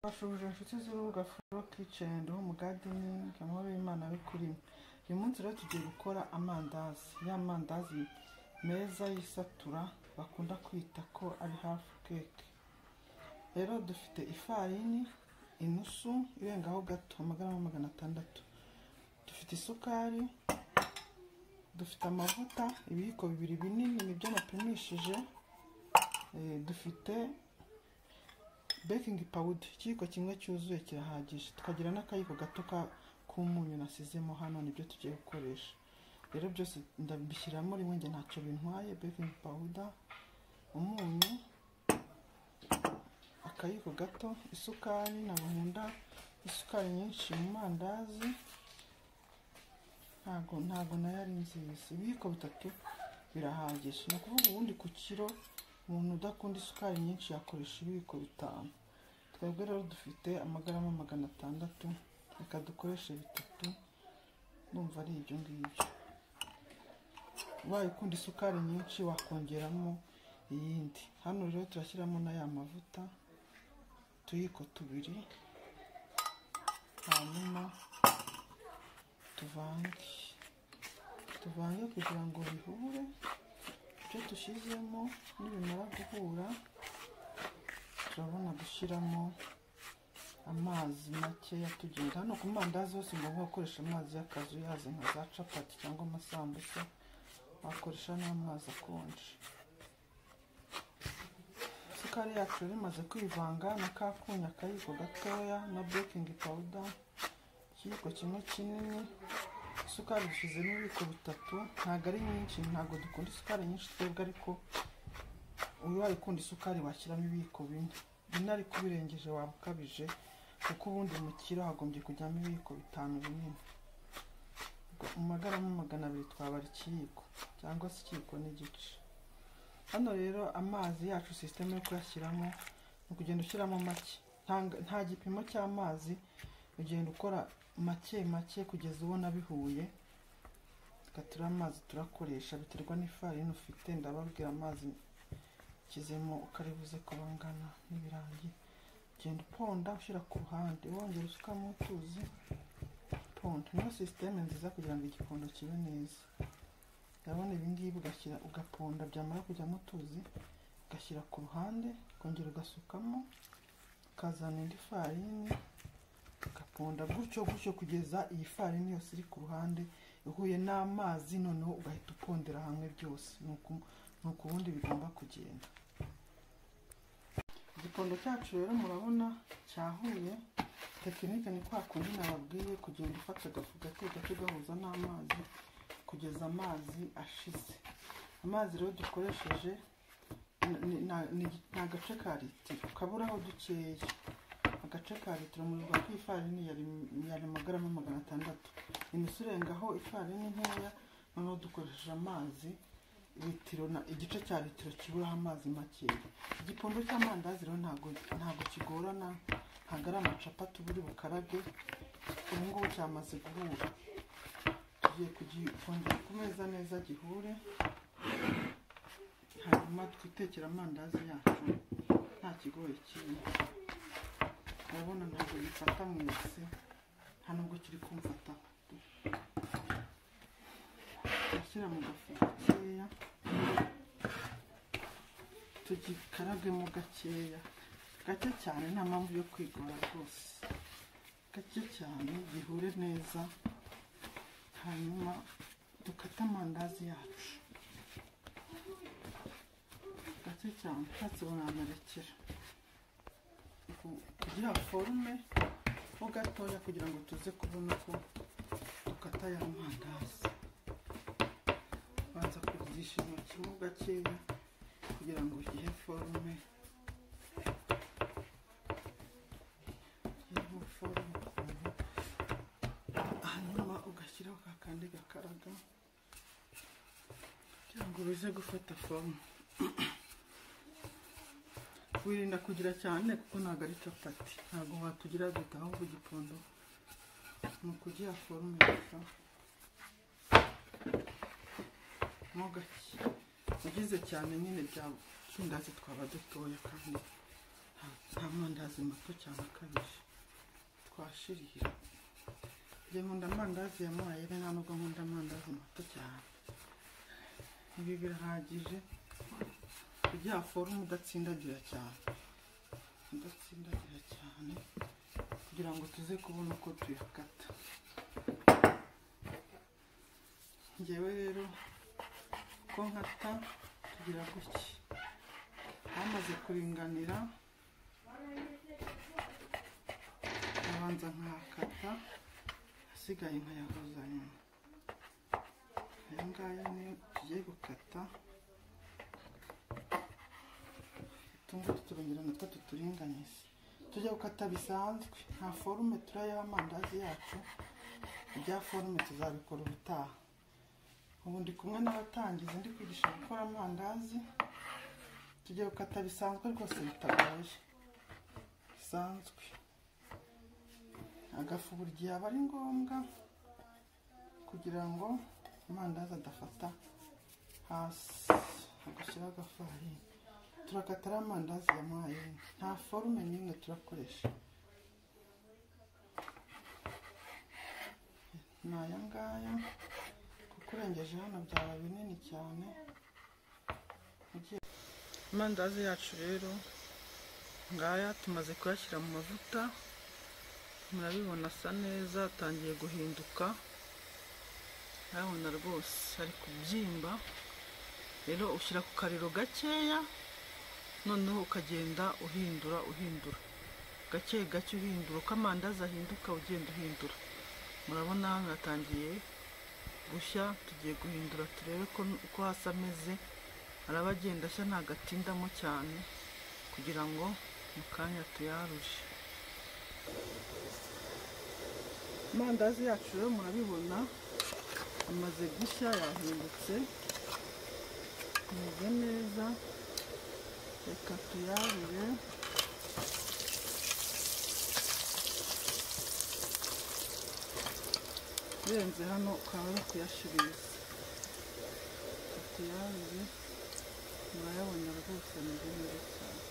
Bashubije inshuti z'urubuga Flow Kitchen ho mu gardening amahoro y'Imana ari kuri mwe. Uyu munsi rero tugiye gukora amandazi, ya mandazi meza yisatura bakunda kwita ko ari half cake. Rero dufite ifarini inusu irengaho gato amagarama 600, dufite isukari, dufite amavuta ibiyiko 2 binini nibyo napimishije, dufite baking powder ikiyiko kimwe cyuzuye kirahagije, tukagira n'akayiko gato k'umunyu nasizemo hano nibyo tugiye gukoresha. Rero byose ndabishyiramo rimwe nge ntacyo bintwaye, baking powder, umunyu, akayiko gato, isukari, nkunda isukari nyinshi mu mandazi, ntago nayari nziza, ibiyiko 3 birahagije. No kuvuga ubundi ku kiro umuntu udakunda isukari nyinshi yakoresha ibiyiko 5. Twebwe rero dufite amagarama 600, reka dukoreshe 3, numva ari ibyo ngibyo. Waye ukunda isukari nyinshi wakongeramo iyindi. Hano rero turashyiramo na ya mavuta tuyiko 2, hanyuma tuvange kugira ngo bihure. Icyo dushyizemo nibimara guhura turabona gushyiramo amazi make yatugenda. Hano ku mandazi hose ngomba gukoresha amazi y'akazu yaze nka za capati cyangwa amasambusa, wakoresha n'amazi akonje. Isukari yacu rimaze kwivanga na kakunya akayiko gatoya na baking powder ikiyiko kimwe kinini. Isukari dushyizemo ibiyiko 3, ntabwo ari nyinshi, ntabwo dukunda isukari nyinshi twebwe, ariko uyu wayikunda isukari washyiramo ibiyiko 4 ariko birengeje waba ukabije, kuko ubundi mu kiro hagombye kujyamo ibiyiko 5 binini. Mu magarama 200 twabara ikiyiko cyangwa se ikiyiko n'igice. Hano rero amazi yacu system yo kuyashyiramo no kugenda ushyiramo make, nta gipimo cy'amazi, ugenda ukora make kugeza ubona bihuye. Tugatura amazi turakoresha biterwa n'ifarini ufite, ndababwira amazi kizemo ukaribuze ko bangana n'ibirangi. Genda uponda ushyira ku ruhande, wongera usukamo utuzi, ponda. Niyo system nziza kugira ngo igipondo kibe neza. Ndabona ibi ngibi ugaponda, byamara kujyamo utuzi ugashyira ku ruhande, kongera ugasukamo, ukazana indi farini ugaponda gutyo kugeza iyi farini yose iri ku ruhande ihuye n'amazi, noneho ugahita upondera hamwe byose. Nuko ubundi bigomba kugenda. Igipondo cyacu rero murabona cyahuye. Tekinike ni kwa kundi nababwiye, kugenda ufata agafu gake gahuza n'amazi kugeza amazi ashize. Amazi rero dukoresheje ni agace ka litiro, ukaburaho dukeya. Agace ka litiro mubivuga ko ifarini yari amagarama 600, inusu irengaho ifarini nkeya, noneho dukoresheje amazi litiro igice cya litiro kiburaho amazi makeya. Igipondo cy'amandazi rero ntago kigorana, ntago ari amacapati buri bukarage. Ubu ngubu cyamaze guhura, tugiye kugipondera ku meza neza gihure, hanyuma twitekera amandazi yacu nta kigoye kimwe. Urabona ntabwo gifata mu isi, nta nubwo kiri kumfata. Turashyira mu gafu gakeya, tugikaragemo gakeya, gake cyane, nta mpamvu yo kwigora rwose, gake cyane gihure neza. Hanyuma dukata amandazi yacu gake cyane, ntatse bonanarekera kugira forume ho gatoya, kugira ngo tuze kubona ko dukata ya mandazi. Banza kugisha intoki mo gakeya kugira ngo gihe forume, hanyuma ugashyiraho kakandi gakaraga kugira ngo bize gufata forume. Wirinda kugira cyane kuko ntabwo ari capati, ntabwo watugira gita, ahubwo igipondo ni ukugira forume gusa mo gake. Ugize cyane nyine bya kindazi twaba dutoya kandi nta mandazi mato cyane akabije twashirira. Njye nkunda amandazi ya mayeri, nta nubwo nkunda amandazi mato cyane. Ibi birahagije kugira forume udatsindagira cyane, kugira ngo tuze kubona uko tuyakata. Njyewe rero ko nkata tugira gutya, hamaze kuringanira abanza nkakata, hasigaye nkayahuza nyuma. Aya ngaya niyo tugiye gukata, utungutu turongera natwo tuturinganize. Tujya gukata bisanzwe, nta forume turayaha amandazi yacu, ibya forume tuzabikora ubutaha. Ubu ndi kumwe n'abatangizi ndi kwigisha gukora amandazi. Tujya gukata bisanzwe rwose bitagoye, bisanzwe. Agafu buri gihe aba ari ngombwa kugira ngo amandazi adafata hasi, agashyira agafarini. Turakata ari amandazi ya mayeri, nta forume n'imwe turakoresha. Ni aya ngaya, kuko urengeje hano byaba binini cyane. Amandazi yacu rero ngaya tumaze kuyashyira mu mavuta, murabibona asa neza, atangiye guhinduka, urabona rwose ari kubyimba. Rero ushyira ku kariro gakeya, noneho ukagenda uhindura gake gake, uhindura uko amandazi ahinduka, ugenda uhindura. Murabona hano yatangiye gushya, tugiye guhindura turebe uko hasi ameze. Araba agenda ashya, ntagatindamo cyane, kugira ngo mu kanya tuyaruje. Amandazi yacu rero murabibona amaze gushya, yahindutse, ameze neza. Reka tuyarure. Birenze hano ukaba uri kuyashiririza. Tuyarure, murayabona rwose ameze neza cyane.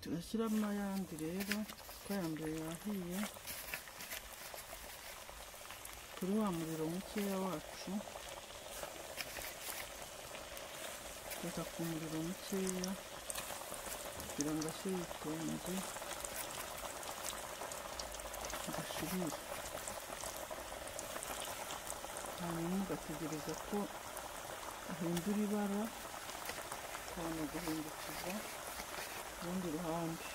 Turashyiramo ayandi rero, kuko aya mbere yahiye. Kuri wa muriro mukeya wacu, reka ku muriro mukeya kugira ngo ashye yitonze, agashirire. Hanyuma ugategereza ko ahindura ibara, ukabona guhindukiza urundi ruhande.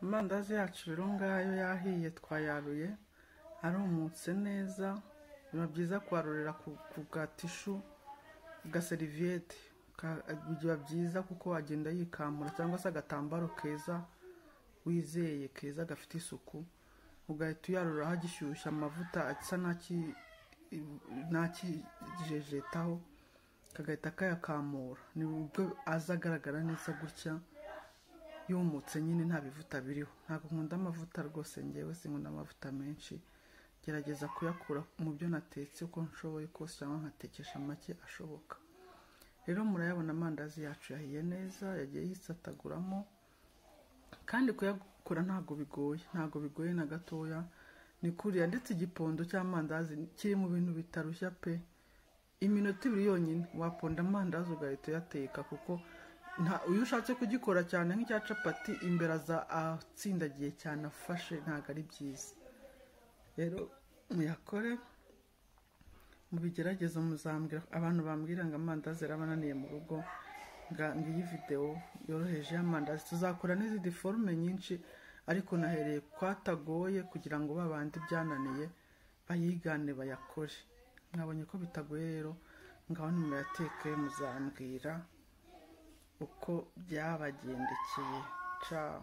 Amandazi yacu rero ngayo yahiye, twayaruye arumutse neza. Biba byiza kwarurira ku gatishu, gaseriviyete, biba byiza kuko wagenda yikamura, cyangwa se agatambaro keza wizeye, keza gafite isuku, ugahita uyarura hagishyushya, amavuta asa nakijejetaho, kagahita kayakamura. Nibwo aza agaragara neza gutya, yumutse nyine nta bivuta biriho. Ntabwo nkunda amavuta rwose, njyewe sinkunda amavuta menshi. Gerageza kuyakura mu byo natetse uko nshoboye kose, cyangwa nkatekesha make ashoboka. Rero murayabona amandazi yacu yahiye neza, yagiye yisataguramo, kandi kuyakura ntabwo bigoye na gatoya. Ni kuriya, ndetse igipondo cy'amandazi kiri mu bintu bitarushya pe. Iminota 2 yonyine waponda amandazi ugahita uyateka, kuko iyo ushatse kugikora cyane nk'icya capati, imbere aza atsindagiye cyane, afashe, ntabwo ari byiza. Rero muyakore, mubigerageza, muzambwira. Abantu bambwira ngo amandazi arabananiye mu rugo, ngiyi video yoroheje y'amandazi. Tuzakora n'izindi forume nyinshi, ariko nahereye kwatagoye kugira ngo babandi byananiye bayigane bayakore. Nabonye ko bitagoye rero ngaho nimuyateke muzambwira uko byabagendekeye. Ciao.